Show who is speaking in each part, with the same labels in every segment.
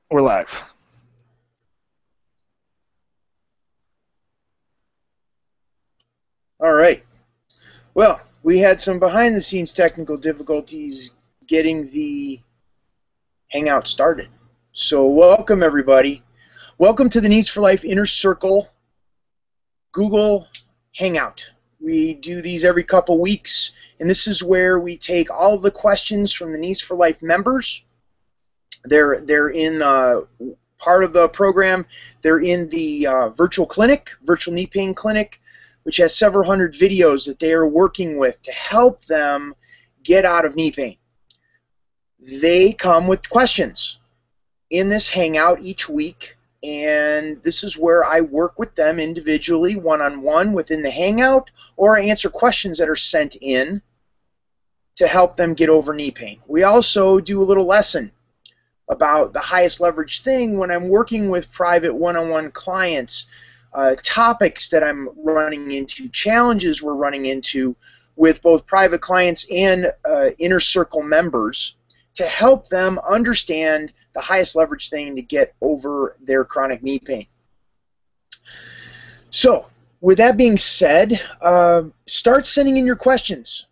Speaker 1: We're live.
Speaker 2: All right. Well, we had some behind-the-scenes technical difficulties getting the Hangout started. So welcome, everybody. Welcome to the Needs for Life Inner Circle Google Hangout. We do these every couple weeks, and this is where we take all of the questions from the Needs for Life members. They're in part of the program. They're in the virtual knee pain clinic, which has several hundred videos that they are working with to help them get out of knee pain. They come with questions in this hangout each week, and this is where I work with them individually, one-on-one within the hangout, or I answer questions that are sent in to help them get over knee pain. We also do a little lesson about the highest leverage thing when I'm working with private one-on-one clients, topics that I'm running into, challenges we're running into with both private clients and inner circle members to help them understand the highest leverage thing to get over their chronic knee pain. So, with that being said, start sending in your questions.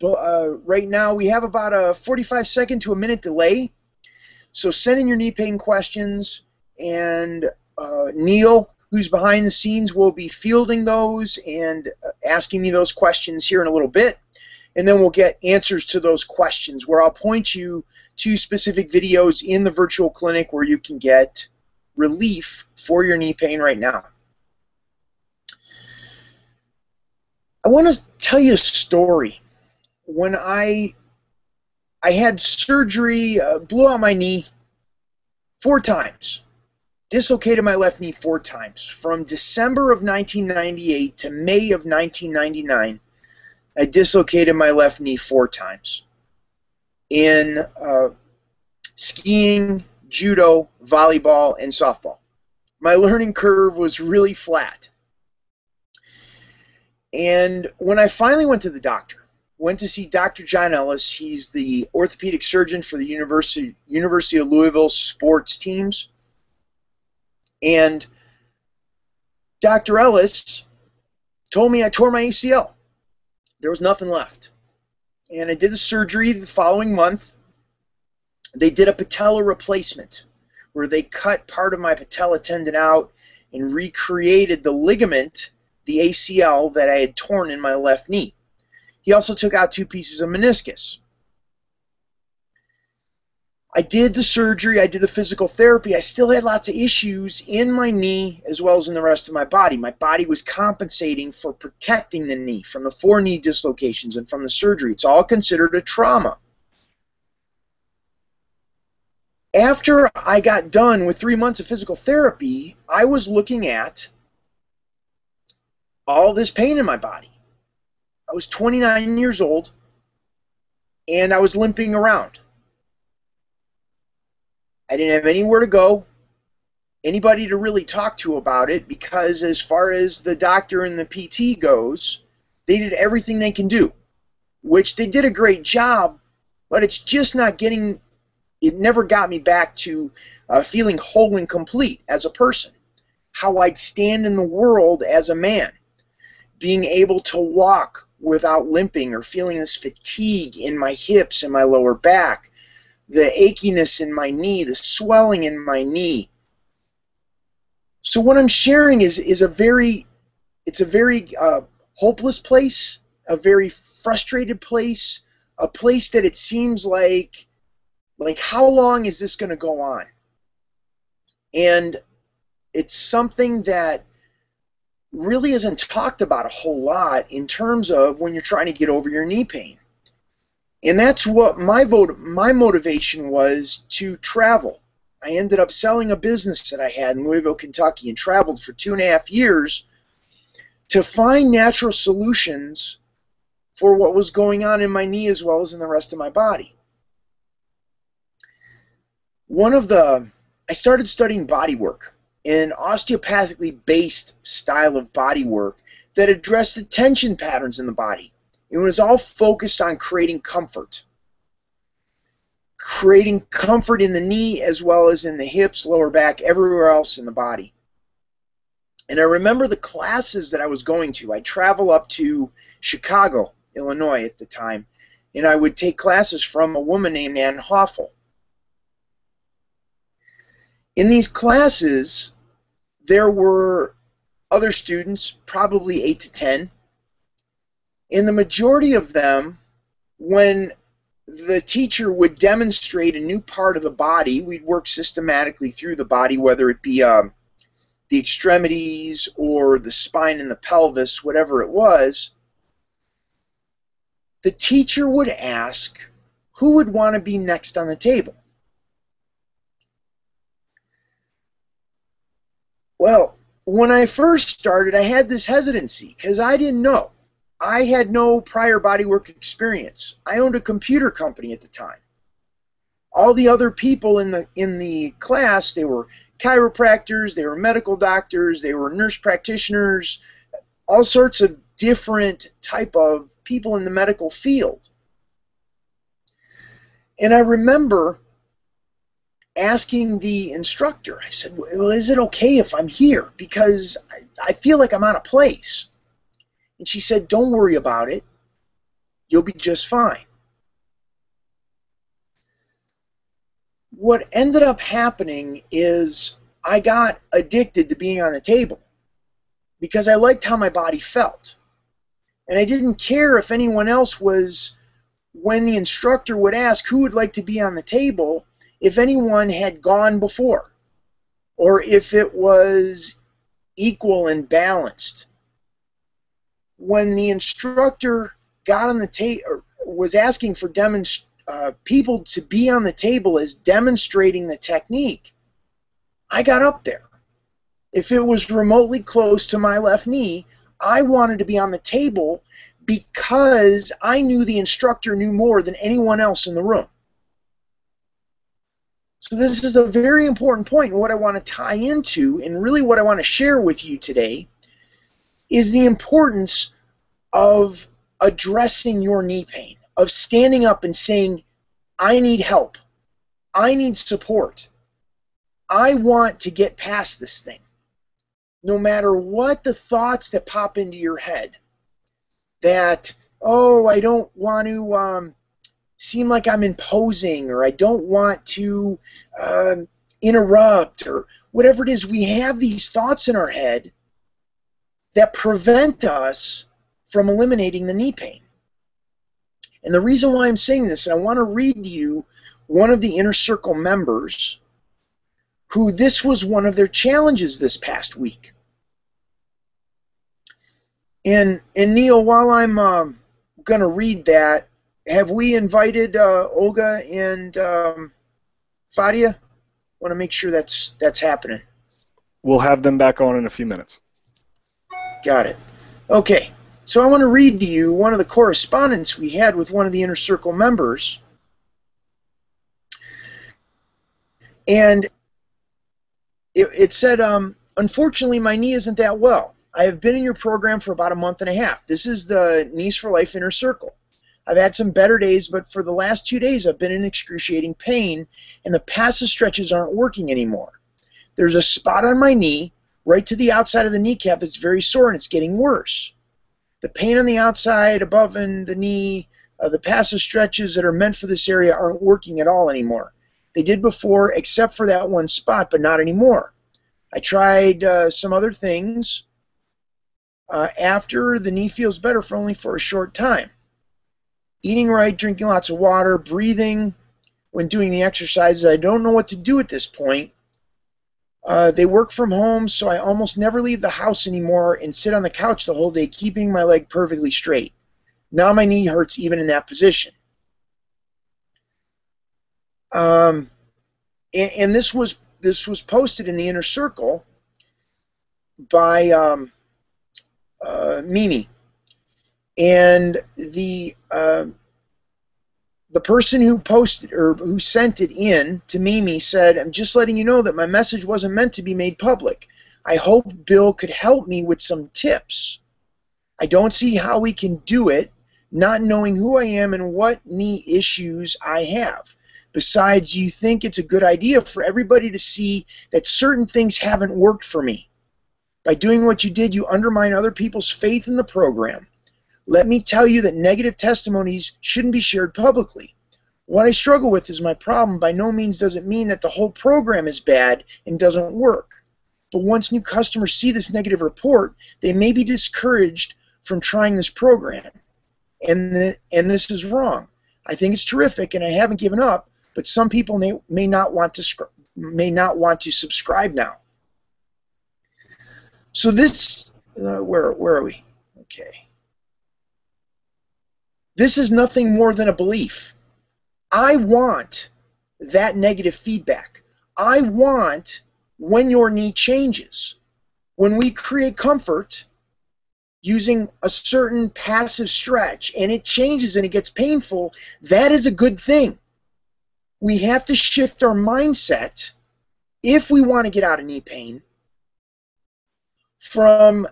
Speaker 2: Right now we have about a 45-second to a minute delay, so send in your knee pain questions, and Neil, who's behind the scenes, will be fielding those and asking me those questions here in a little bit, and then we'll get answers to those questions where I'll point you to specific videos in the virtual clinic where you can get relief for your knee pain right now. I want to tell you a story. When I had surgery, blew out my knee 4 times, dislocated my left knee 4 times. From December of 1998 to May of 1999, I dislocated my left knee 4 times in skiing, judo, volleyball, and softball. My learning curve was really flat. And when I finally went to the doctor, went to see Dr. John Ellis. He's the orthopedic surgeon for the University of Louisville sports teams. And Dr. Ellis told me I tore my ACL. There was nothing left. And I did the surgery the following month. They did a patella replacement where they cut part of my patella tendon out and recreated the ligament, the ACL, that I had torn in my left knee. He also took out 2 pieces of meniscus. I did the surgery, I did the physical therapy. I still had lots of issues in my knee as well as in the rest of my body. My body was compensating for protecting the knee from the 4 knee dislocations and from the surgery. It's all considered a trauma. After I got done with 3 months of physical therapy, I was looking at all this pain in my body. I was 29 years old, and I was limping around. I didn't have anywhere to go, anybody to really talk to about it, because as far as the doctor and the PT goes, they did everything they can do, which they did a great job, but it's just not getting, it never got me back to feeling whole and complete as a person, how I'd stand in the world as a man, being able to walk without limping or feeling this fatigue in my hips and my lower back, the achiness in my knee, the swelling in my knee. So what I'm sharing is a very hopeless place, a very frustrated place, a place that it seems like how long is this going to go on? And it's something that really isn't talked about a whole lot in terms of when you're trying to get over your knee pain. And that's what my motivation was, to travel. I ended up selling a business that I had in Louisville, Kentucky, and traveled for 2.5 years to find natural solutions for what was going on in my knee as well as in the rest of my body. I started studying body work, an osteopathically based style of body work that addressed the tension patterns in the body. It was all focused on creating comfort. creating comfort in the knee as well as in the hips, lower back, everywhere else in the body. And I remember the classes that I was going to. I'd travel up to Chicago, Illinois at the time, and I would take classes from a woman named Ann Hoffel. In these classes, there were other students, probably 8 to 10, and the majority of them, when the teacher would demonstrate a new part of the body, we'd work systematically through the body, whether it be the extremities or the spine and the pelvis, whatever it was. The teacher would ask, who would want to be next on the table? Well, when I first started, I had this hesitancy because I didn't know. I had no prior bodywork experience. I owned a computer company at the time. All the other people in the class, they were chiropractors, they were medical doctors, they were nurse practitioners, all sorts of different type of people in the medical field. And I remember asking the instructor, I said, well, is it okay if I'm here? Because I feel like I'm out of place. And she said, don't worry about it. You'll be just fine. What ended up happening is I got addicted to being on the table because I liked how my body felt. And I didn't care if anyone else was, when the instructor would ask who would like to be on the table, if anyone had gone before or if it was equal and balanced. When the instructor got on the table, or was asking for people to be on the table as demonstrating the technique, I got up there. If it was remotely close to my left knee, I wanted to be on the table because I knew the instructor knew more than anyone else in the room. So this is a very important point, and what I want to tie into, and really what I want to share with you today, is the importance of addressing your knee pain, of standing up and saying, I need help, I need support, I want to get past this thing. No matter what the thoughts that pop into your head, that, oh, I don't want to seem like I'm imposing, or I don't want to interrupt, or whatever it is, we have these thoughts in our head that prevent us from eliminating the knee pain. And the reason why I'm saying this, and I want to read to you one of the Inner Circle members who this was one of their challenges this past week. And Neil, while I'm going to read that, have we invited Olga and Fadia? Want to make sure that's happening.
Speaker 1: We'll have them back on in a few minutes.
Speaker 2: Got it. Okay. So I want to read to you one of the correspondence we had with one of the Inner Circle members. And it said, unfortunately, my knee isn't that well. I have been in your program for about a month and a half. This is the Knees for Life Inner Circle. I've had some better days, but for the last 2 days, I've been in excruciating pain, and the passive stretches aren't working anymore. There's a spot on my knee, right to the outside of the kneecap, that's very sore, and it's getting worse. The pain on the outside, above and the knee, the passive stretches that are meant for this area aren't working at all anymore. They did before, except for that one spot, but not anymore. I tried some other things. After, the knee feels better for a short time. Eating right, drinking lots of water, breathing when doing the exercises. I don't know what to do at this point. They work from home, so I almost never leave the house anymore and sit on the couch the whole day, keeping my leg perfectly straight. Now my knee hurts even in that position. And this was posted in the Inner Circle by Mimi. And the person who posted, or who sent it in to Mimi, said, I'm just letting you know that my message wasn't meant to be made public. I hope Bill could help me with some tips. I don't see how we can do it, not knowing who I am and what knee issues I have. Besides, you think it's a good idea for everybody to see that certain things haven't worked for me. By doing what you did, you undermine other people's faith in the program. Let me tell you that negative testimonies shouldn't be shared publicly. What I struggle with is my problem by no means doesn't mean that the whole program is bad and doesn't work. But once new customers see this negative report, they may be discouraged from trying this program. And this is wrong. I think it's terrific, and I haven't given up, but some people may not want to subscribe now. So this, where are we? Okay. This is nothing more than a belief. I want that negative feedback. I want when your knee changes. When we create comfort using a certain passive stretch and it changes and it gets painful, that is a good thing. We have to shift our mindset if we want to get out of knee pain from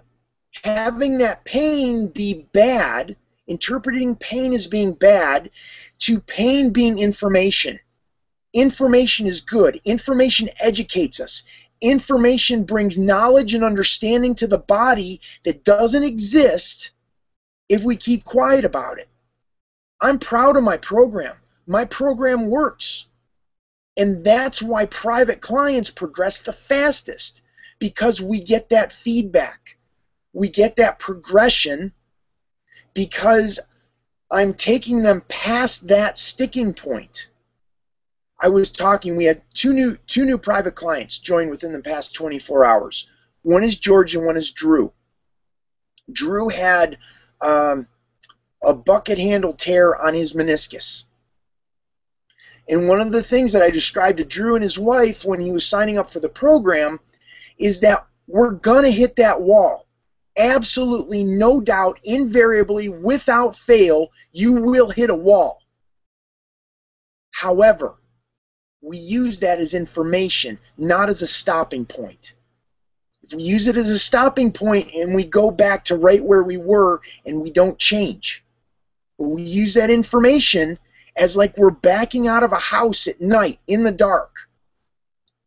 Speaker 2: having that pain be bad, interpreting pain as being bad, to pain being information. Information is good. Information educates us. Information brings knowledge and understanding to the body that doesn't exist if we keep quiet about it. I'm proud of my program. My program works. And that's why private clients progress the fastest, because we get that feedback. We get that progression because I'm taking them past that sticking point. I was talking, we had two new private clients join within the past 24 hours. One is George and one is Drew. Drew had a bucket handle tear on his meniscus. And one of the things that I described to Drew and his wife when he was signing up for the program is that we're going to hit that wall. Absolutely, no doubt, invariably, without fail, you will hit a wall. However, we use that as information, not as a stopping point. If we use it as a stopping point and we go back to right where we were and we don't change, but we use that information as like we're backing out of a house at night in the dark.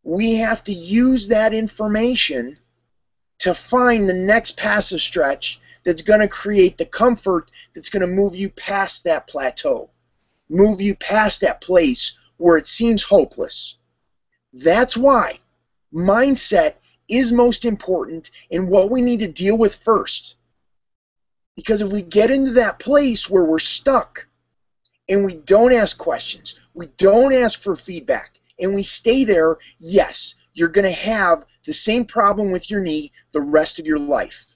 Speaker 2: We have to use that information to find the next passive stretch that's going to create the comfort that's going to move you past that plateau, move you past that place where it seems hopeless. That's why mindset is most important and what we need to deal with first. Because if we get into that place where we're stuck and we don't ask questions, we don't ask for feedback, and we stay there, yes, you're going to have the same problem with your knee the rest of your life.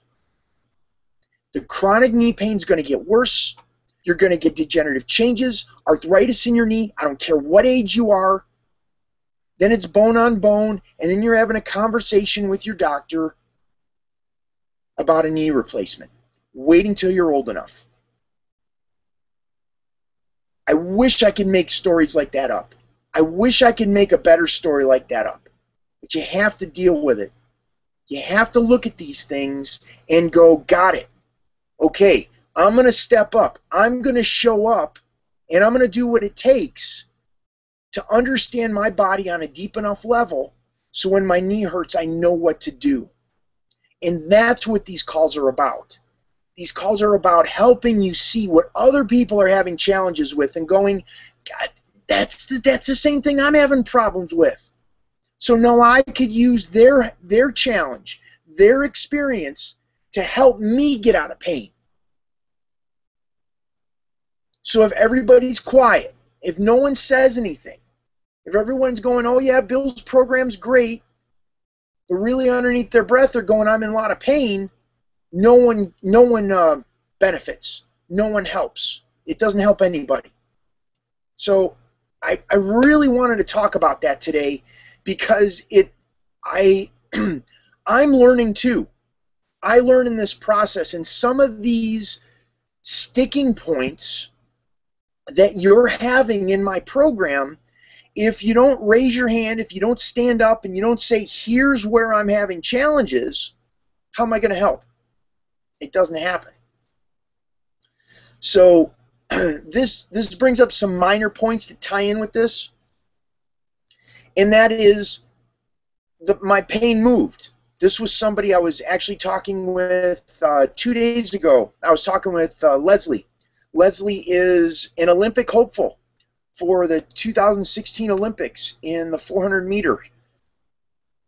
Speaker 2: The chronic knee pain is going to get worse. You're going to get degenerative changes, arthritis in your knee. I don't care what age you are. Then it's bone on bone, and then you're having a conversation with your doctor about a knee replacement, waiting till you're old enough. I wish I could make stories like that up. I wish I could make a better story like that up. But you have to deal with it. You have to look at these things and go, got it. Okay, I'm going to step up. I'm going to show up, and I'm going to do what it takes to understand my body on a deep enough level so when my knee hurts, I know what to do. And that's what these calls are about. These calls are about helping you see what other people are having challenges with and going, God, that's the same thing I'm having problems with. So now I could use their challenge, their experience, to help me get out of pain. So if everybody's quiet, if no one says anything, if everyone's going, oh yeah, Bill's program's great, but really underneath their breath they're going, I'm in a lot of pain, no one benefits. No one helps. It doesn't help anybody. So I really wanted to talk about that today because I'm learning too. I learn in this process, and some of these sticking points that you're having in my program, if you don't raise your hand, if you don't stand up and you don't say, here's where I'm having challenges, how am I going to help? It doesn't happen. So this brings up some minor points that tie in with this. and that is my pain moved. This was somebody I was actually talking with 2 days ago. I was talking with Leslie. Leslie is an Olympic hopeful for the 2016 Olympics in the 400 meter.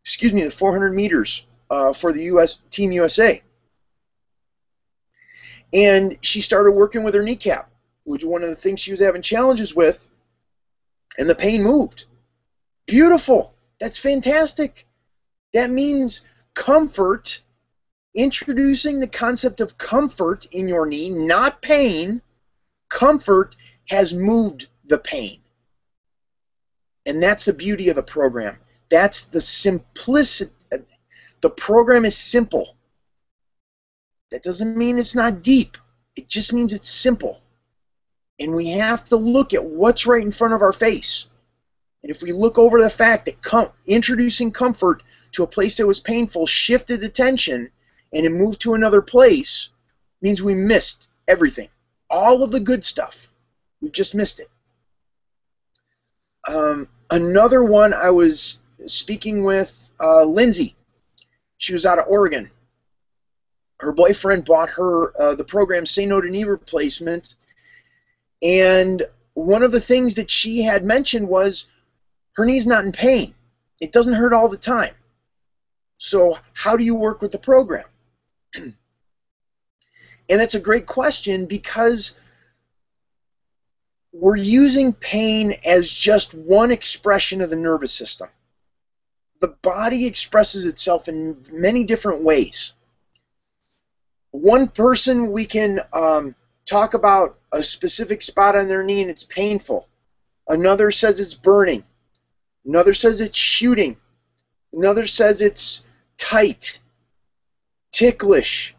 Speaker 2: Excuse me, the 400 meters for the U.S. Team USA. And she started working with her kneecap, which was one of the things she was having challenges with, and the pain moved. Beautiful. That's fantastic. That means comfort, introducing the concept of comfort in your knee, not pain. Comfort has moved the pain. And that's the beauty of the program. That's the simplicity. The program is simple. That doesn't mean it's not deep. It just means it's simple. And we have to look at what's right in front of our face. And if we look over the fact that introducing comfort to a place that was painful shifted attention and it moved to another place, means we missed everything. All of the good stuff. We've just missed it. Another one, I was speaking with Lindsay. She was out of Oregon. Her boyfriend bought her the program Say No to Knee Replacement, and one of the things that she had mentioned was her knee's not in pain. It doesn't hurt all the time. So how do you work with the program? And that's a great question, because we're using pain as just one expression of the nervous system. The body expresses itself in many different ways. One person, we can talk about a specific spot on their knee and it's painful. Another says it's burning. Another says it's shooting. Another says it's tight, ticklish.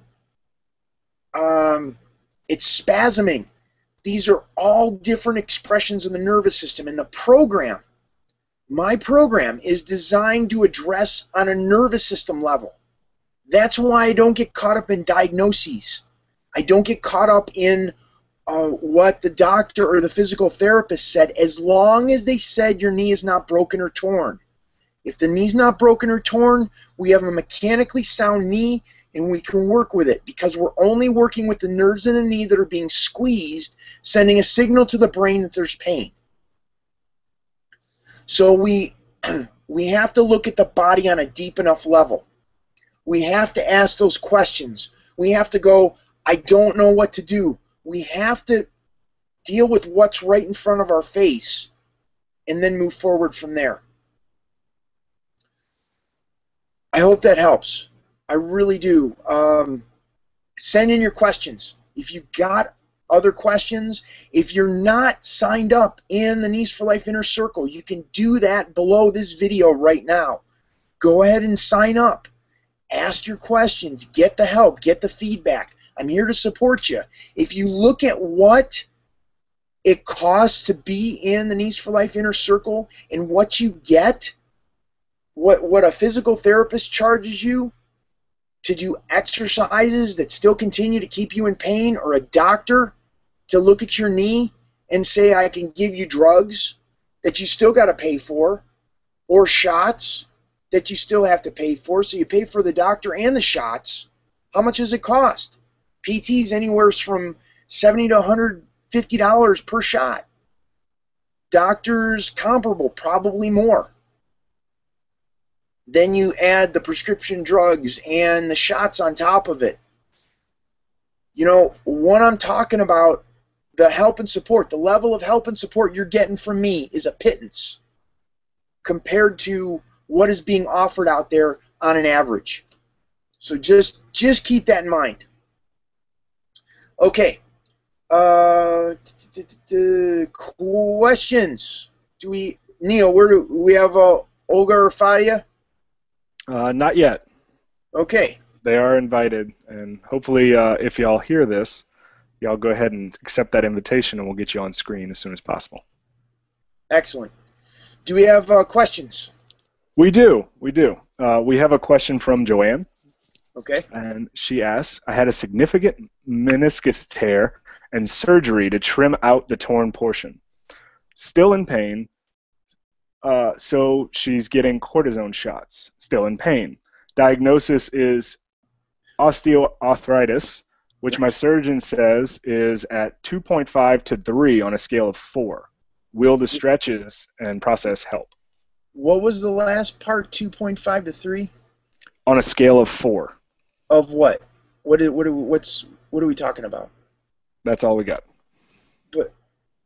Speaker 2: It's spasming. These are all different expressions of the nervous system. And the program, my program, is designed to address on a nervous system level. That's why I don't get caught up in diagnoses. I don't get caught up in what the doctor or the physical therapist said, as long as they said your knee is not broken or torn. If the knee's not broken or torn, we have a mechanically sound knee and we can work with it, because we're only working with the nerves in the knee that are being squeezed, sending a signal to the brain that there's pain. So we have to look at the body on a deep enough level. We have to ask those questions. We have to go, I don't know what to do. We have to deal with what's right in front of our face and then move forward from there. I hope that helps. I really do. Send in your questions. If you've got other questions, if you're not signed up in the Knees for Life Inner Circle, you can do that below this video right now. Go ahead and sign up. Ask your questions. Get the help. Get the feedback. I'm here to support you. If you look at what it costs to be in the Knees for Life Inner Circle and what you get, what a physical therapist charges you to do exercises that still continue to keep you in pain, or a doctor to look at your knee and say, I can give you drugs that you still got to pay for, or shots that you still have to pay for, so you pay for the doctor and the shots. How much does it cost? PT's anywhere from $70 to $150 per shot. Doctors, comparable, probably more. Then you add the prescription drugs and the shots on top of it. You know, what I'm talking about, the help and support, the level of help and support you're getting from me is a pittance compared to what is being offered out there on an average. So just keep that in mind. Okay. Questions? Neil, where do we have Olga or Fadia?
Speaker 1: Not yet.
Speaker 2: Okay.
Speaker 1: They are invited, and hopefully if y'all hear this, y'all go ahead and accept that invitation and we'll get you on screen as soon as possible.
Speaker 2: Excellent. Do we have questions?
Speaker 1: We do. We have a question from Joanne.
Speaker 2: Okay.
Speaker 1: And she asks, I had a significant meniscus tear and surgery to trim out the torn portion. Still in pain. So she's getting cortisone shots, still in pain. Diagnosis is osteoarthritis, which my surgeon says is at 2.5 to 3 on a scale of 4. Will the stretches and process help?
Speaker 2: What was the last part? 2.5 to 3?
Speaker 1: On a scale of 4.
Speaker 2: Of what? What are we talking about?
Speaker 1: That's all we got.
Speaker 2: But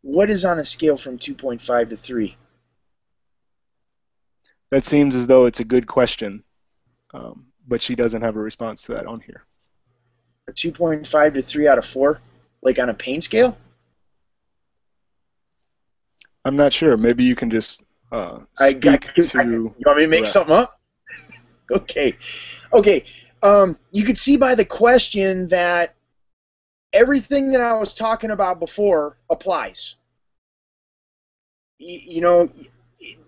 Speaker 2: what is on a scale from 2.5 to 3?
Speaker 1: That seems as though it's a good question, but she doesn't have a response to that on here.
Speaker 2: A 2.5 to 3 out of 4? Like on a pain scale?
Speaker 1: I'm not sure. Maybe you can just speak
Speaker 2: you want me to make something up? Okay. You could see by the question that everything that I was talking about before applies. You know,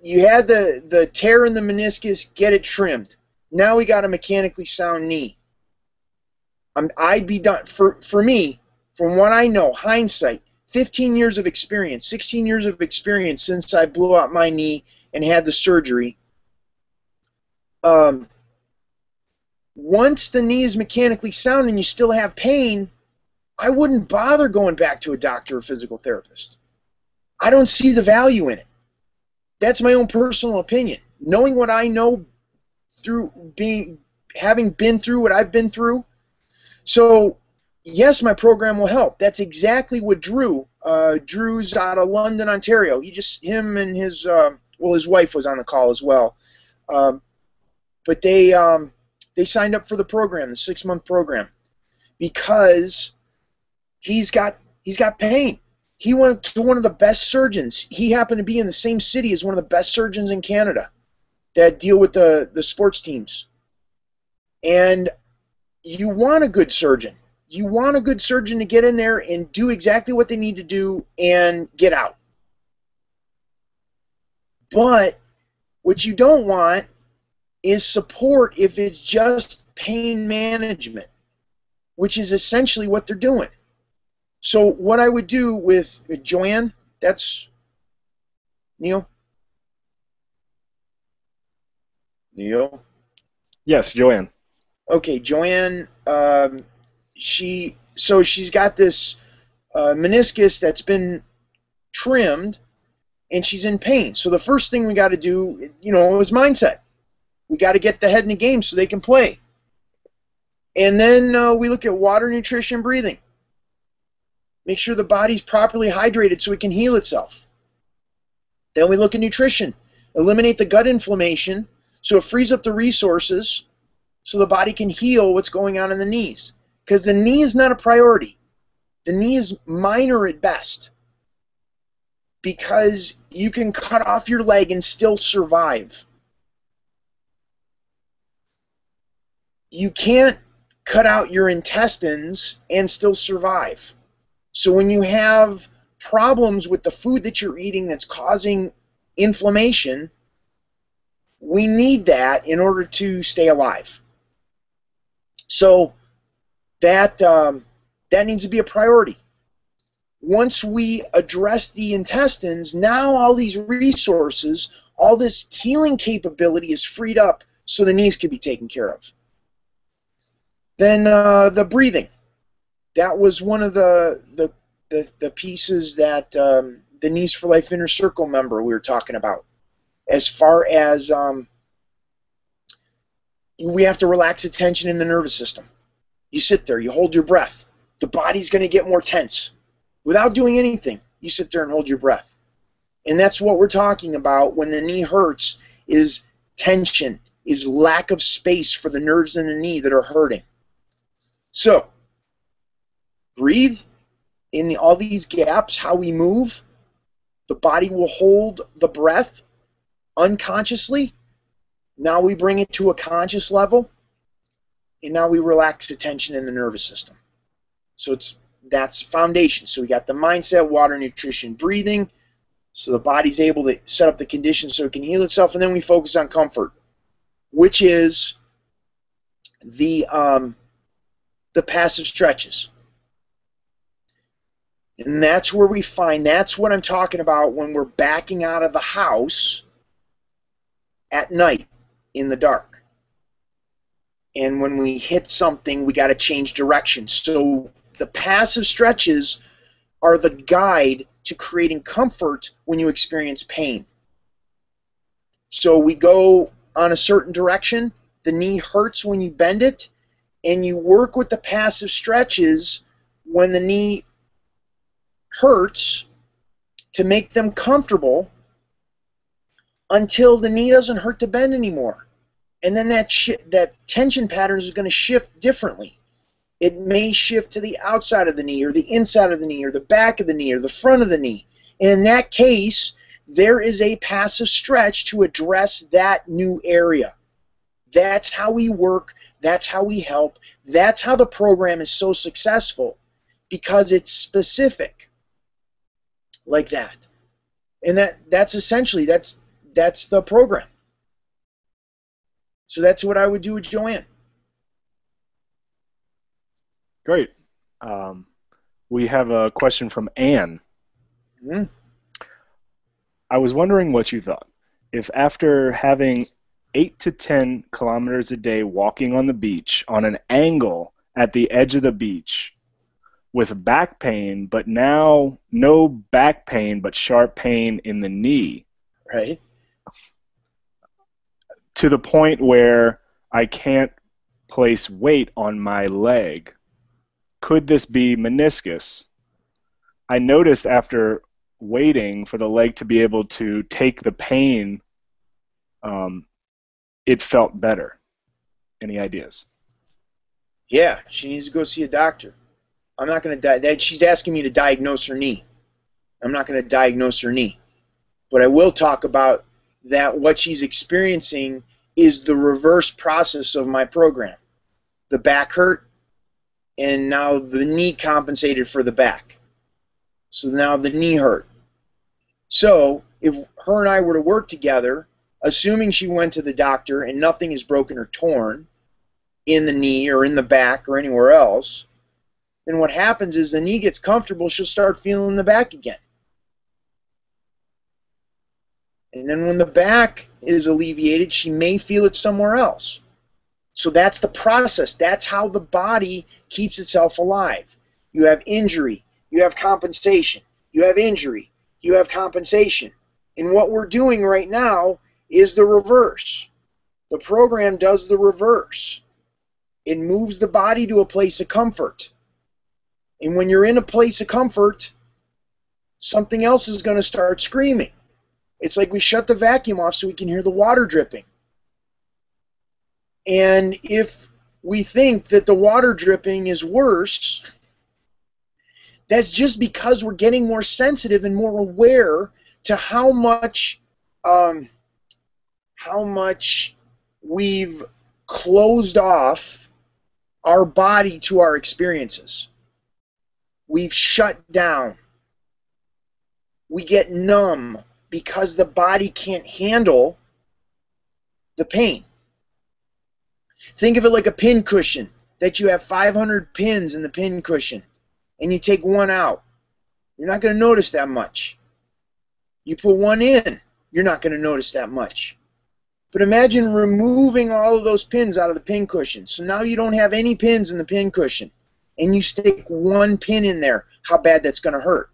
Speaker 2: you had the tear in the meniscus, get it trimmed. Now we got a mechanically sound knee. I'd be done. For me, from what I know, hindsight, 15 years of experience, 16 years of experience since I blew out my knee and had the surgery. Once the knee is mechanically sound and you still have pain, I wouldn't bother going back to a doctor or physical therapist. I don't see the value in it. That's my own personal opinion. Knowing what I know through having been through what I've been through. So, yes, my program will help. That's exactly what Drew's out of London, Ontario. Him and his wife was on the call as well. But they signed up for the program, the 6-month program, because he's got pain. He went to one of the best surgeons. He happened to be in the same city as one of the best surgeons in Canada that deal with the sports teams. And you want a good surgeon. You want a good surgeon to get in there and do exactly what they need to do and get out. But what you don't want is support if it's just pain management, which is essentially what they're doing. So what I would do with Joanne, that's Neil? Neil?
Speaker 1: Yes, Joanne.
Speaker 2: Okay, Joanne, she's got this meniscus that's been trimmed, and she's in pain. So the first thing we got to do, is mindset. We got to get the head in the game so they can play. And then we look at water, nutrition, breathing. Make sure the body's properly hydrated so it can heal itself. Then we look at nutrition. Eliminate the gut inflammation so it frees up the resources so the body can heal what's going on in the knees. Because the knee is not a priority. The knee is minor at best. Because you can cut off your leg and still survive. You can't cut out your intestines and still survive. So when you have problems with the food that you're eating that's causing inflammation, we need that in order to stay alive. So that needs to be a priority. Once we address the intestines, now all these resources, all this healing capability is freed up so the knees can be taken care of. Then the breathing. That was one of the pieces that the Knees for Life Inner Circle member we were talking about. As far as we have to relax the tension in the nervous system. You sit there, you hold your breath. The body's going to get more tense. Without doing anything, you sit there and hold your breath. And that's what we're talking about when the knee hurts, is tension, is lack of space for the nerves in the knee that are hurting. So, breathe in all these gaps, how we move. The body will hold the breath unconsciously. Now we bring it to a conscious level, and now we relax the tension in the nervous system. So that's foundation. So we got the mindset, water, nutrition, breathing, so the body's able to set up the conditions so it can heal itself, and then we focus on comfort, which is the passive stretches. And that's where we find, that's what I'm talking about when we're backing out of the house at night in the dark. And when we hit something, we got to change direction. So the passive stretches are the guide to creating comfort when you experience pain. So we go on a certain direction, the knee hurts when you bend it, and you work with the passive stretches when the knee hurts to make them comfortable until the knee doesn't hurt to bend anymore. And then that tension pattern is going to shift differently. It may shift to the outside of the knee or the inside of the knee or the back of the knee or the front of the knee. And in that case, there is a passive stretch to address that new area. That's how we work. That's how we help. That's how the program is so successful, because it's specific like that. And that's essentially, that's the program. So that's what I would do with Joanne.
Speaker 1: Great. We have a question from Anne.
Speaker 2: Mm-hmm.
Speaker 1: I was wondering what you thought. If after having 8 to 10 kilometers a day walking on the beach on an angle at the edge of the beach with back pain, but now no back pain but sharp pain in the knee,
Speaker 2: right,
Speaker 1: to the point where I can't place weight on my leg, could this be meniscus? I noticed after waiting for the leg to be able to take the pain, it felt better. Any ideas?
Speaker 2: Yeah, she needs to go see a doctor. I'm not going to she's asking me to diagnose her knee. I'm not going to diagnose her knee. But I will talk about that what she's experiencing is the reverse process of my program. The back hurt, and now the knee compensated for the back. So now the knee hurt. So if her and I were to work together, assuming she went to the doctor and nothing is broken or torn in the knee or in the back or anywhere else, then what happens is the knee gets comfortable, she'll start feeling the back again. And then when the back is alleviated, she may feel it somewhere else. So that's the process. That's how the body keeps itself alive. You have injury, you have compensation, you have injury, you have compensation. And what we're doing right now is the reverse. The program does the reverse. It moves the body to a place of comfort. And when you're in a place of comfort, something else is going to start screaming. It's like we shut the vacuum off so we can hear the water dripping. And if we think that the water dripping is worse, that's just because we're getting more sensitive and more aware to how much we've closed off our body to our experiences. We've shut down. We get numb because the body can't handle the pain. Think of it like a pin cushion, that you have 500 pins in the pin cushion, and you take one out. You're not going to notice that much. You put one in, you're not going to notice that much. But imagine removing all of those pins out of the pin cushion. So now you don't have any pins in the pin cushion, and you stick one pin in there, how bad that's going to hurt.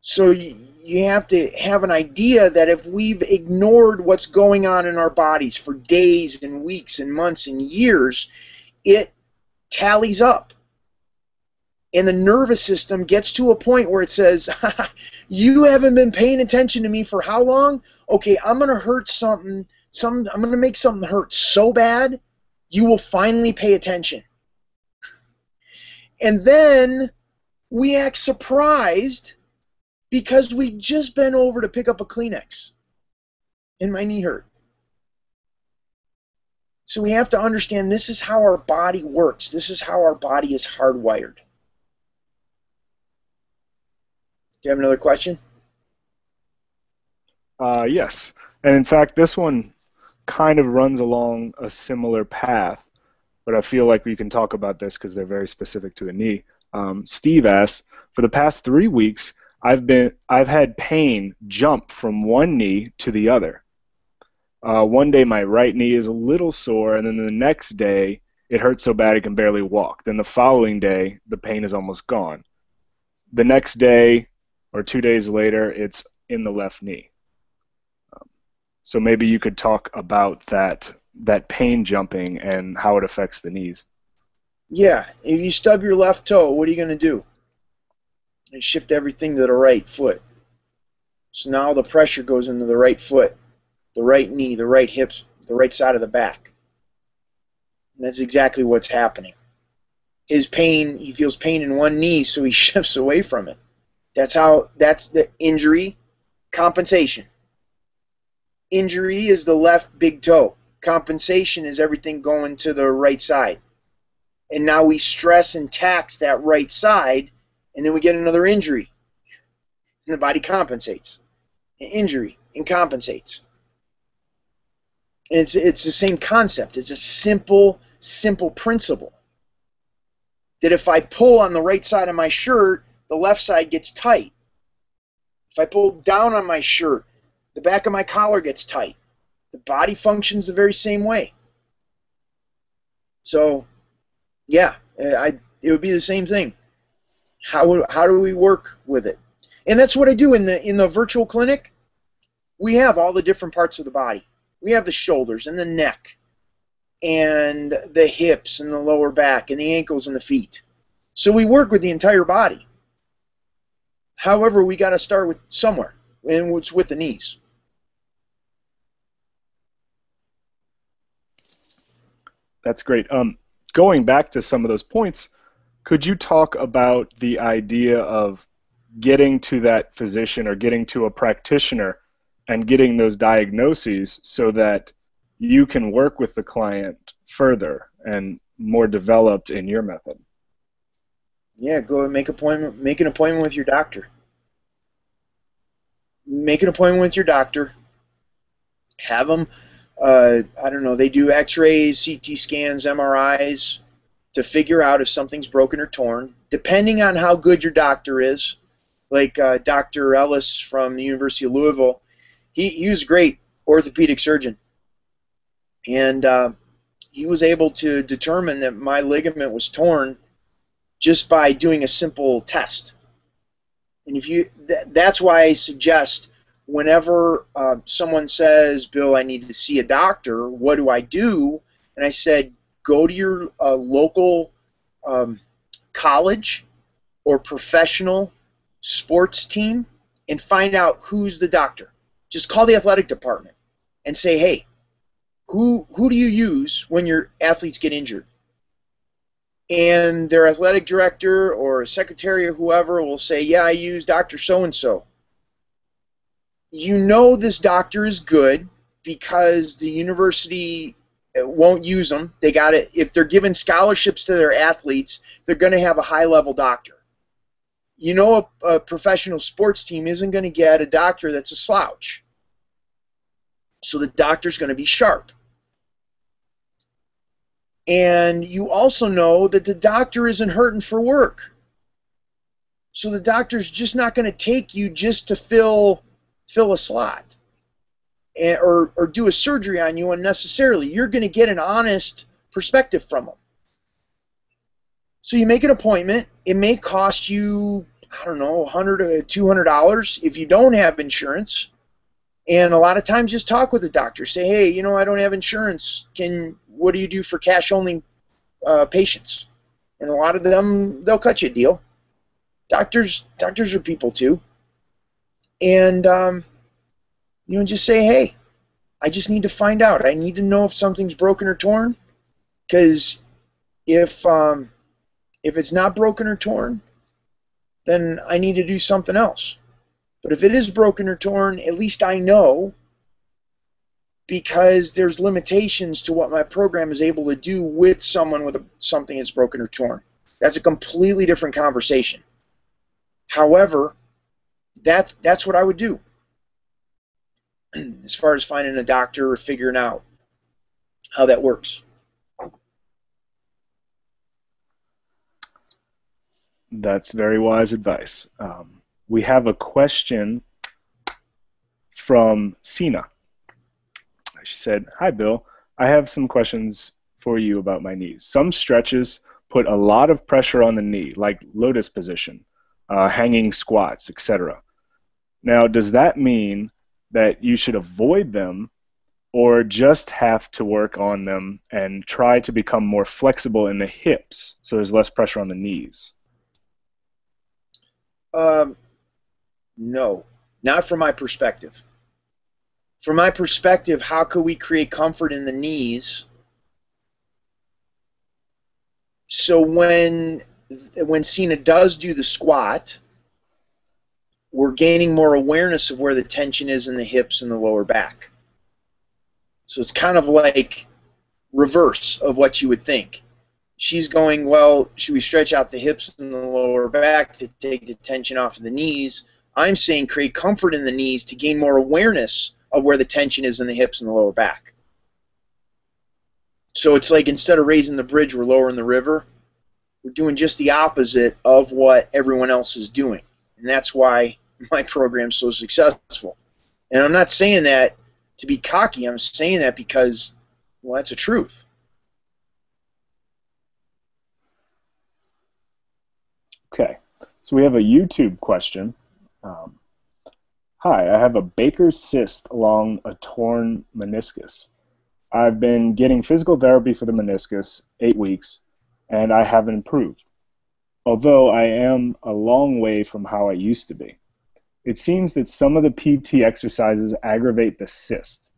Speaker 2: So you have to have an idea that if we've ignored what's going on in our bodies for days and weeks and months and years, it tallies up. And the nervous system gets to a point where it says, you haven't been paying attention to me for how long? Okay, I'm going to hurt something. I'm going to make something hurt so bad, you will finally pay attention. And then we act surprised because we just bent over to pick up a Kleenex and my knee hurt. So we have to understand this is how our body works. This is how our body is hardwired. Do you have another question?
Speaker 1: Yes. And in fact, this one kind of runs along a similar path, but I feel like we can talk about this because they're very specific to the knee. Steve asks, for the past 3 weeks, I've had pain jump from one knee to the other. One day my right knee is a little sore, and then the next day it hurts so bad I can barely walk. Then the following day, the pain is almost gone. The next day or 2 days later, it's in the left knee. So maybe you could talk about that pain jumping and how it affects the knees.
Speaker 2: Yeah, if you stub your left toe, what are you going to do? You shift everything to the right foot. So now the pressure goes into the right foot, the right knee, the right hips, the right side of the back. And that's exactly what's happening. His pain, he feels pain in one knee, so he shifts away from it. That's the injury. Compensation. Injury is the left big toe. Compensation is everything going to the right side. And now we stress and tax that right side, and then we get another injury. And the body compensates. An injury and compensates. And it's the same concept. It's a simple principle. That if I pull on the right side of my shirt, the left side gets tight. If I pull down on my shirt, the back of my collar gets tight. The body functions the very same way. So, yeah, it would be the same thing. How do we work with it? And that's what I do in the virtual clinic. We have all the different parts of the body. We have the shoulders and the neck and the hips and the lower back and the ankles and the feet. So we work with the entire body. However, we got to start with somewhere, and it's with the knees.
Speaker 1: That's great. Going back to some of those points, could you talk about the idea of getting to that physician or getting to a practitioner and getting those diagnoses so that you can work with the client further and more developed in your method?
Speaker 2: Yeah, go and make an appointment with your doctor. Make an appointment with your doctor. Have them, I don't know, they do x-rays, CT scans, MRIs to figure out if something's broken or torn. Depending on how good your doctor is, like Dr. Ellis from the University of Louisville, he was a great orthopedic surgeon. And he was able to determine that my ligament was torn just by doing a simple test. And that's why I suggest whenever someone says, Bill, I need to see a doctor, what do I do? And I said, go to your local college or professional sports team and find out who's the doctor. Just call the athletic department and say, hey, who do you use when your athletes get injured? And their athletic director or secretary or whoever will say, yeah, I use Dr. So-and-so. You know this doctor is good because the university won't use them. They got it. If they're giving scholarships to their athletes, they're going to have a high-level doctor. You know a professional sports team isn't going to get a doctor that's a slouch. So the doctor's going to be sharp. And you also know that the doctor isn't hurting for work. So the doctor's just not going to take you just to fill a slot or do a surgery on you unnecessarily. You're going to get an honest perspective from them. So you make an appointment. It may cost you, I don't know, $100 to $200 if you don't have insurance. And a lot of times just talk with the doctor. Say, hey, you know, I don't have insurance. What do you do for cash-only patients? And a lot of them, they'll cut you a deal. Doctors are people too. And, you know, just say, hey, I just need to find out. I need to know if something's broken or torn. Because if it's not broken or torn, then I need to do something else. But if it is broken or torn, at least I know, because there's limitations to what my program is able to do with someone with something that's broken or torn. That's a completely different conversation. However, that's what I would do as far as finding a doctor or figuring out how that works.
Speaker 1: That's very wise advice. We have a question from Sina, She said, "Hi, Bill. I have some questions for you about my knees. Some stretches put a lot of pressure on the knee, like lotus position, hanging squats, etc. Now, does that mean that you should avoid them or just have to work on them and try to become more flexible in the hips so there's less pressure on the knees?"
Speaker 2: No, not from my perspective. From my perspective, how could we create comfort in the knees so when Sina does do the squat, we're gaining more awareness of where the tension is in the hips and the lower back. So it's kind of like reverse of what you would think. She's going, well, should we stretch out the hips and the lower back to take the tension off of the knees? I'm saying create comfort in the knees to gain more awareness of where the tension is in the hips and the lower back. So it's like instead of raising the bridge, we're lowering the river. We're doing just the opposite of what everyone else is doing. And that's why my program's so successful. And I'm not saying that to be cocky. I'm saying that because, well, that's the truth.
Speaker 1: Okay, so we have a YouTube question. Hi, I have a Baker's cyst along a torn meniscus. I've been getting physical therapy for the meniscus, 8 weeks, and I haven't improved, although I am a long way from how I used to be. It seems that some of the PT exercises aggravate the cyst,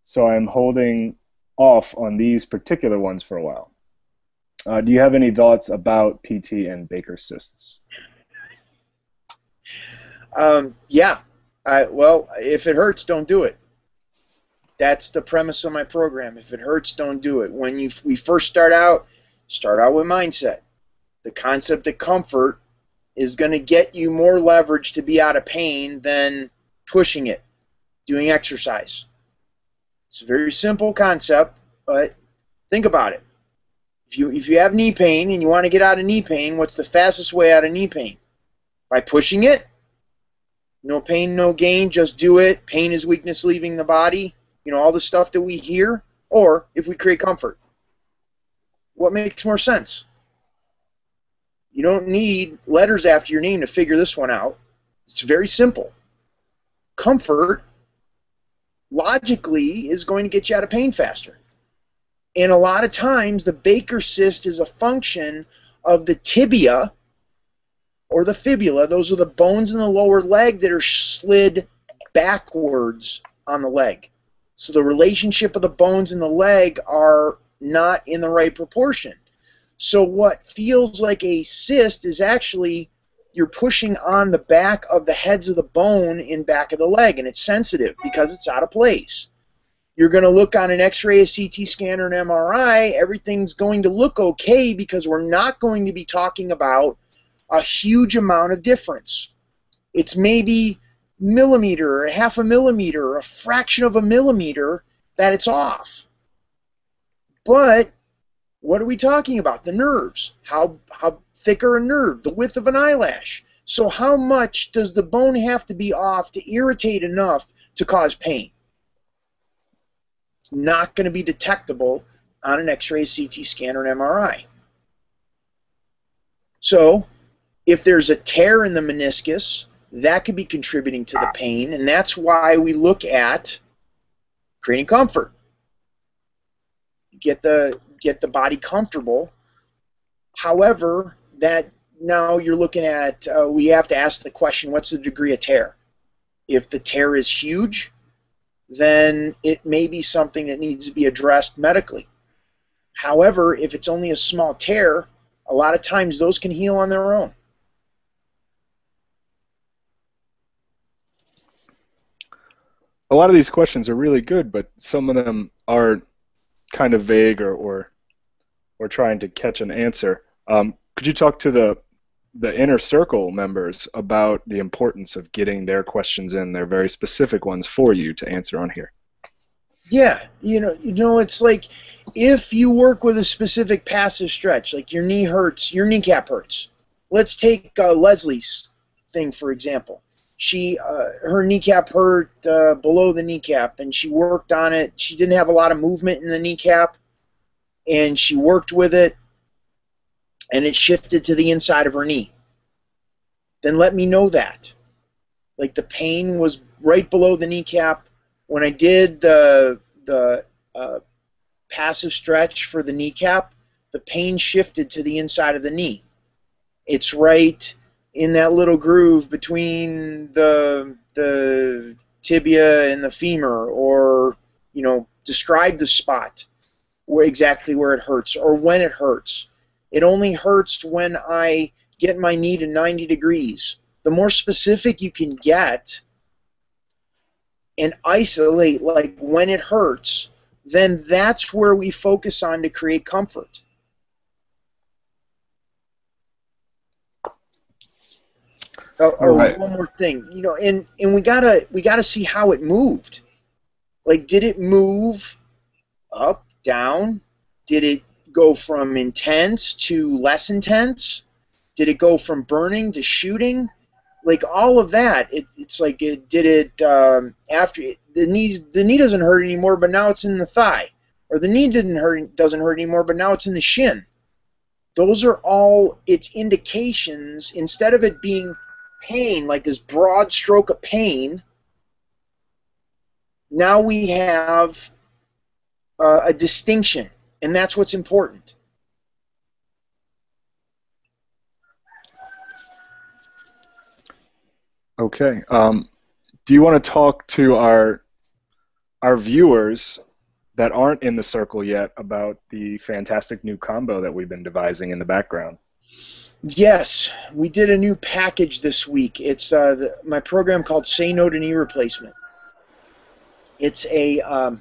Speaker 1: so I'm holding off on these particular ones for a while. Do you have any thoughts about PT and Baker's cysts?
Speaker 2: Yeah. Well, if it hurts, don't do it. That's the premise of my program. If it hurts, don't do it. When we first start out with mindset. The concept of comfort is going to get you more leverage to be out of pain than pushing it, doing exercise. It's a very simple concept, but think about it. If you have knee pain and you want to get out of knee pain, what's the fastest way out of knee pain? By pushing it? No pain, no gain, just do it. Pain is weakness leaving the body. You know, all the stuff that we hear. Or if we create comfort. What makes more sense? You don't need letters after your name to figure this one out. It's very simple. Comfort, logically, is going to get you out of pain faster. And a lot of times, the Baker's cyst is a function of the tibia or the fibula. Those are the bones in the lower leg that are slid backwards on the leg. So the relationship of the bones in the leg are not in the right proportion. So what feels like a cyst is actually you're pushing on the back of the heads of the bone in back of the leg, and it's sensitive because it's out of place. You're going to look on an X-ray, a CT scan, or an MRI. Everything's going to look okay because we're not going to be talking about a huge amount of difference. It's maybe millimeter, or half a millimeter, or a fraction of a millimeter that it's off. But what are we talking about? The nerves. How thick are a nerve? The width of an eyelash. So how much does the bone have to be off to irritate enough to cause pain? It's not going to be detectable on an X-ray, CT scan, or an MRI. So if there's a tear in the meniscus, that could be contributing to the pain, and that's why we look at creating comfort. Get the body comfortable. However, that now you're looking at, we have to ask the question, what's the degree of tear? If the tear is huge, then it may be something that needs to be addressed medically. However, if it's only a small tear, a lot of times those can heal on their own.
Speaker 1: A lot of these questions are really good, but some of them are kind of vague or trying to catch an answer. Could you talk to the inner circle members about the importance of getting their questions in, their very specific ones for you to answer on here?
Speaker 2: Yeah, you know, it's like if you work with a specific passive stretch, like your knee hurts, your kneecap hurts. Let's take Leslie's thing for example. her kneecap hurt below the kneecap, and she worked on it. She didn't have a lot of movement in the kneecap, and she worked with it, and it shifted to the inside of her knee. Then let me know that. Like, the pain was right below the kneecap. When I did the passive stretch for the kneecap, the pain shifted to the inside of the knee. It's right in that little groove between the tibia and the femur, or, you know, describe the spot exactly where it hurts or when it hurts. It only hurts when I get my knee to 90 degrees. The more specific you can get and isolate, like, when it hurts, then that's where we focus on to create comfort.
Speaker 1: All right.
Speaker 2: One more thing, you know, and we gotta see how it moved. Like, did it move up, down? Did it go from intense to less intense? Did it go from burning to shooting? Like, all of that, it's like, did it after the knee doesn't hurt anymore, but now it's in the thigh, or the knee doesn't hurt anymore, but now it's in the shin. Those are all its indications. Instead of it being pain, like this broad stroke of pain, now we have a distinction, and that's what's important.
Speaker 1: Okay. Do you want to talk to our viewers that aren't in the circle yet about the fantastic new combo that we've been devising in the background?
Speaker 2: Yes, we did a new package this week. It's my program called Say No to Knee Replacement. It's a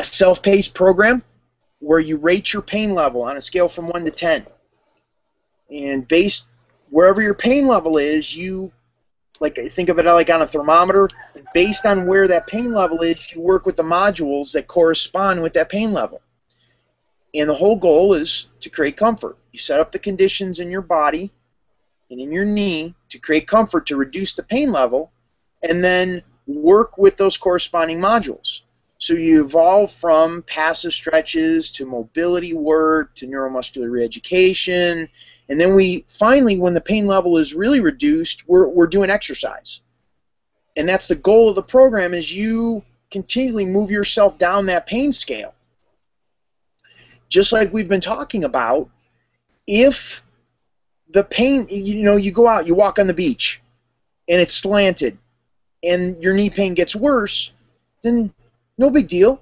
Speaker 2: self-paced program where you rate your pain level on a scale from 1 to 10. And based wherever your pain level is, you, like, think of it like on a thermometer. Based on where that pain level is, you work with the modules that correspond with that pain level. And the whole goal is to create comfort. You set up the conditions in your body and in your knee to create comfort, to reduce the pain level, and then work with those corresponding modules. So you evolve from passive stretches to mobility work to neuromuscular reeducation, and then we finally, when the pain level is really reduced, we're doing exercise. And that's the goal of the program, is you continually move yourself down that pain scale. Just like we've been talking about, if the pain, you know, you go out, you walk on the beach, and it's slanted, and your knee pain gets worse, then no big deal.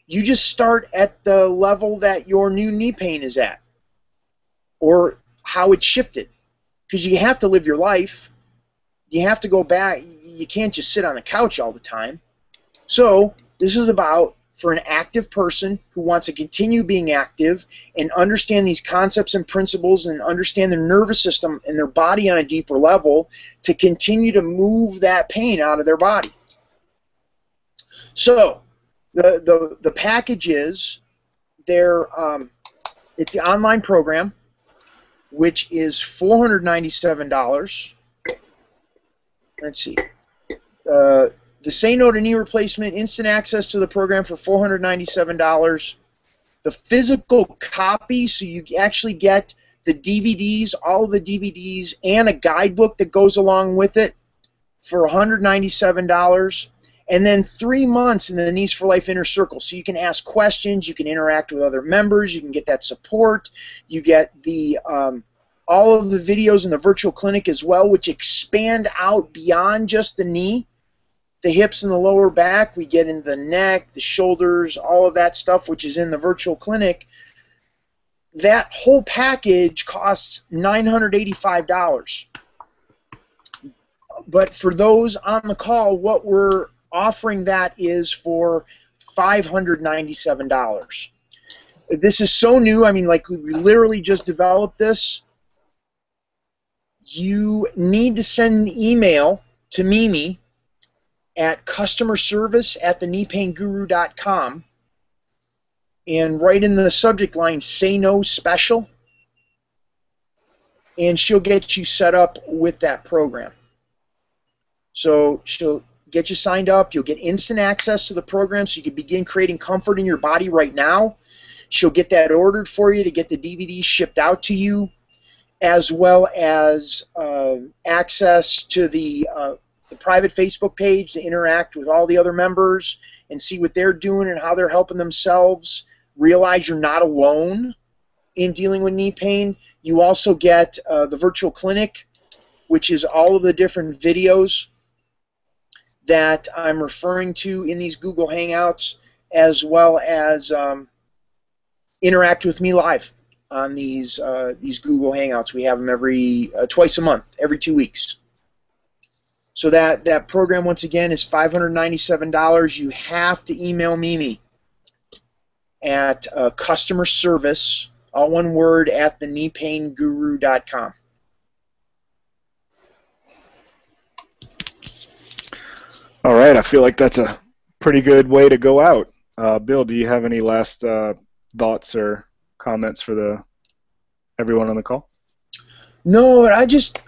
Speaker 2: You just start at the level that your new knee pain is at, or how it shifted, because you have to live your life. You have to go back. You can't just sit on the couch all the time. So this is about, for an active person who wants to continue being active and understand these concepts and principles and understand their nervous system and their body on a deeper level, to continue to move that pain out of their body. So the package is there. It's the online program, which is $497. Let's see. The Say No to Knee Replacement, instant access to the program for $497. The physical copy, so you actually get the DVDs, all of the DVDs, and a guidebook that goes along with it, for $197. And then 3 months in the Knees for Life Inner Circle. So you can ask questions, you can interact with other members, you can get that support, you get the all of the videos in the virtual clinic as well, which expand out beyond just the knee, the hips and the lower back. We get in the neck, the shoulders, all of that stuff, which is in the virtual clinic. That whole package costs $985. But for those on the call, what we're offering that is for $597. This is so new. I mean, like, we literally just developed this. You need to send an email to Mimi at customerservice@thekneepainguru.com and write in the subject line, "Say No Special," and she'll get you set up with that program. So she'll get you signed up. You'll get instant access to the program so you can begin creating comfort in your body right now. She'll get that ordered for you to get the DVD shipped out to you, as well as access to the private Facebook page to interact with all the other members and see what they're doing and how they're helping themselves. Realize you're not alone in dealing with knee pain. You also get the virtual clinic, which is all of the different videos that I'm referring to in these Google Hangouts, as well as interact with me live on these Google Hangouts. We have them every twice a month, every 2 weeks. So that program, once again, is $597. You have to email Mimi at customer service, all one word, at thekneepainguru.com.
Speaker 1: All right, I feel like that's a pretty good way to go out. Bill, do you have any last thoughts or comments for everyone on the call?
Speaker 2: No, I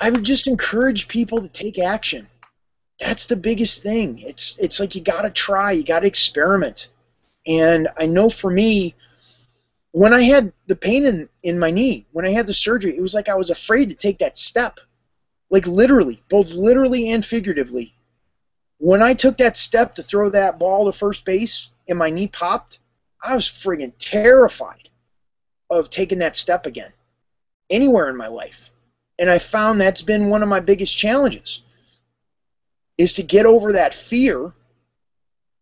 Speaker 2: would just encourage people to take action. That's the biggest thing. It's like you got to try, you got to experiment. And I know for me, when I had the pain in my knee, when I had the surgery, it was like I was afraid to take that step. Like literally, both literally and figuratively. When I took that step to throw that ball to first base and my knee popped, I was friggin' terrified of taking that step again, anywhere in my life. And I found that's been one of my biggest challenges, is to get over that fear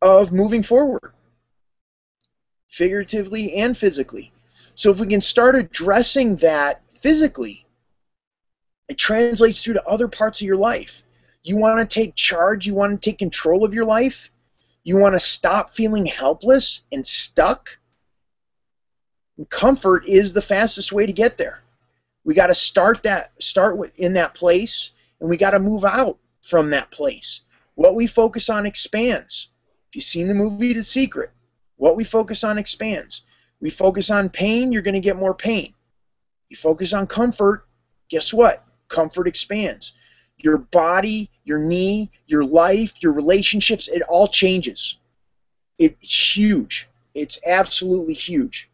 Speaker 2: of moving forward, figuratively and physically. So if we can start addressing that physically, it translates through to other parts of your life. You want to take charge, you want to take control of your life, you want to stop feeling helpless and stuck. And comfort is the fastest way to get there. We got to start in that place, and we got to move out from that place. What we focus on expands. If you've seen the movie The Secret, what we focus on expands. We focus on pain, you're going to get more pain. You focus on comfort, guess what? Comfort expands. Your body, your knee, your life, your relationships, it all changes. It's huge. It's absolutely huge.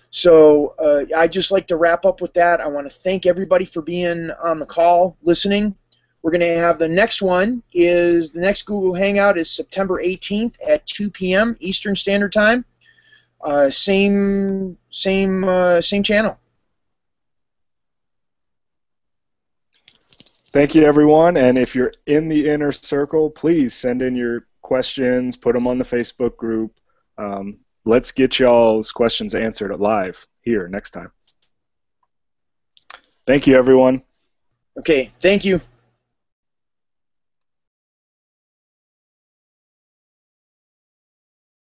Speaker 2: So I'd just like to wrap up with that. I want to thank everybody for being on the call, listening. We're going to have the next one is, the next Google Hangout is September 18th at 2 p.m. Eastern Standard Time. Same channel.
Speaker 1: Thank you, everyone. And if you're in the inner circle, please send in your questions, put them on the Facebook group. Let's get y'all's questions answered live here next time. Thank you, everyone.
Speaker 2: Okay, thank you.